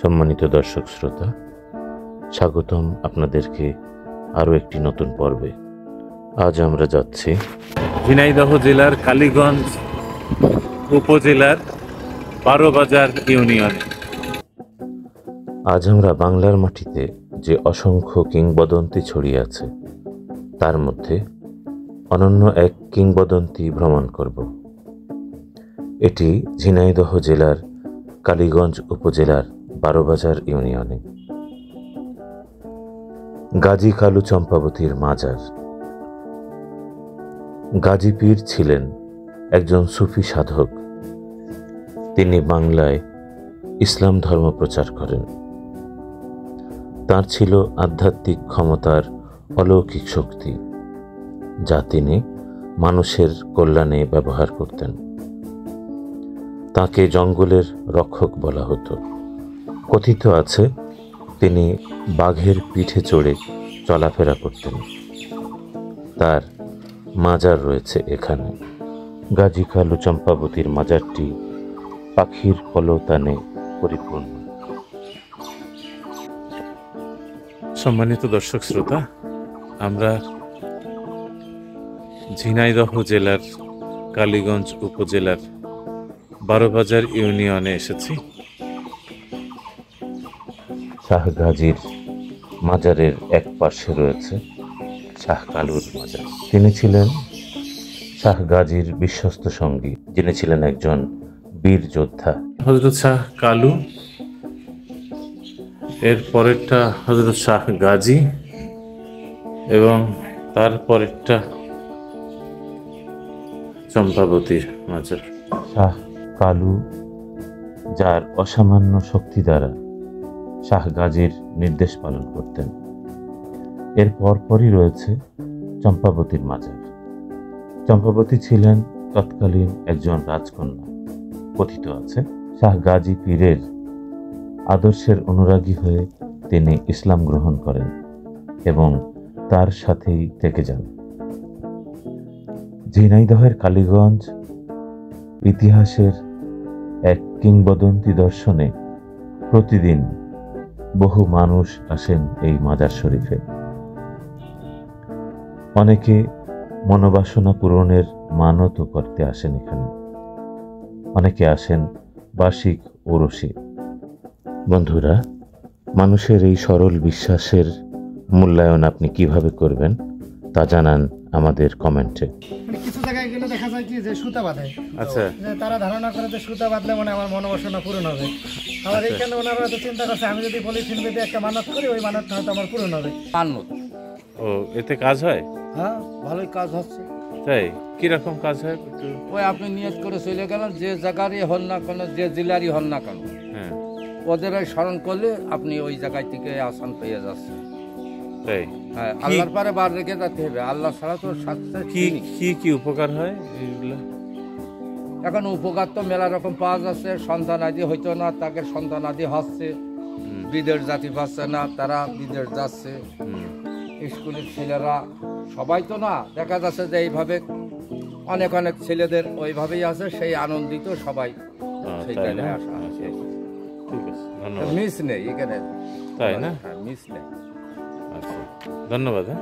সম্মানিত দর্শক শ্রোতা, স্বাগতম আপনাদেরকে আরও একটি নতুন পর্বে। আজ আমরা যাচ্ছি ঝিনাইদহ জেলার কালীগঞ্জ উপজেলার 12 বাজার ইউনিয়নে। আজ আমরা বাংলার মাটিতে যে অসংখ্য কিংবদন্তি ছড়িয়ে আছে তার মধ্যে অনন্য এক কিংবদন্তি ভ্রমণ করব। এটি ঝিনাইদহ জেলার কালীগঞ্জ উপজেলার 12 বাজার ইউনিয়নে গাজী কালু চম্পাবতীর মাজার। গাজী পীর ছিলেন একজন সুফি সাধক। তিনি বাংলায় ইসলাম ধর্ম প্রচার করেন। তার ছিল আধ্যাত্মিক ক্ষমতার অলৌকিক শক্তি, যা তিনি মানুষের কল্যাণে ব্যবহার করতেন। তাকে জঙ্গলের রক্ষক বলা হতো। কথিত আছে তিনি বাঘের পিঠে চড়ে চলাফেরা করতেন। তার মাজার রয়েছে এখানে। গাজী কালু চম্পাবতীর মাজারটি পাখির কলতানে পরিপূর্ণ। সম্মানিত দর্শক শ্রোতা, আমরা ঝিনাইদহ জেলার কালীগঞ্জ উপজেলার 12 বাজার ইউনিয়নে এসেছি। শাহ গাজীর মাজারের এক পাশে রয়েছে শাহ কালুর মাজার। তিনি ছিলেন শাহ গাজীর বিশ্বস্ত সঙ্গী, যিনি ছিলেন একজন বীর যোদ্ধা। হযরত শাহ কালু, এর পরেরটা হযরত শাহ গাজী এবং তার পরেরটা চম্পাবতীর মাজার। শাহ কালু, যার অসামান্য শক্তি দ্বারা শাহ গাজীর নির্দেশ পালন করতেন। এর পরপরই রয়েছে চম্পাবতীর মাজার। চম্পাবতী ছিলেন তৎকালীন একজন রাজকন্যা। কথিত আছে শাহ গাজী পীরের আদর্শের অনুরাগী হয়ে তিনি ইসলাম গ্রহণ করেন এবং তার সাথেই থেকে যান। ঝিনাইদহের কালীগঞ্জ ইতিহাসের এক কিংবদন্তি দর্শনে প্রতিদিন বহু মানুষ আসেন এই মাজার শরীফে। অনেকে মনোবাসনা পূরণের মানত করতে আসেন এখানে। অনেকে আসেন বার্ষিক ওরসে। বন্ধুরা, মানুষের এই সরল বিশ্বাসের মূল্যায়ন আপনি কিভাবে করবেন তা জানান আমাদের কমেন্টে। কিছু জায়গায় গেলে দেখা যায় কি যে সুতা বাঁধে। আচ্ছা, যে তারা ধারণা করে যে সুতা বাঁধলে মানে আমার মনোবাসনা পূরণ হবে। আবার এইখানে ওনারা হয়তো চিন্তা করছে আমি যদি পলিথিন বেঁধে একটা মানত করি, ওই মানতটা হয়তো আমার পূরণ হবে। মানত, ও এতে কাজ হয়? হ্যাঁ, ভালোই কাজ হচ্ছে। তাই কিরকম কাজ হয়? ওই আপনি নিয়ত করে চলে গেলেন, যে জায়গারই হন না কেন, যে জেলারই হন না কেন, হ্যাঁ, ওদের স্মরণ করলে আপনি ওই জায়গায় থেকে আসান পেয়ে যাচ্ছেন। তাই হ্যাঁ, আল্লাহর পারে বার রেখে যেতে হবে। আল্লাহ ছাড়া তো সাথে কি কি কি উপকার হয় এইগুলা? এখন উপকার তো মেলা রকম পাওয়া যাচ্ছে। সন্তান আদি হইতো না, তাকে সন্তান আদি হচ্ছে। বিদেশ জাতি পাচ্ছে না, তারা বিদেশ যাচ্ছে। স্কুলের ছেলেরা সবাই তো না, দেখা যাচ্ছে যে এইভাবে অনেক অনেক ছেলেদের ওইভাবেই আছে। সেই আনন্দিত সবাই সেইখানে আসা। ঠিক আছে, ধন্যবাদ। মিস নেই এখানে, তাই না? হ্যাঁ, মিস নেই। আচ্ছা, ধন্যবাদ। হ্যাঁ।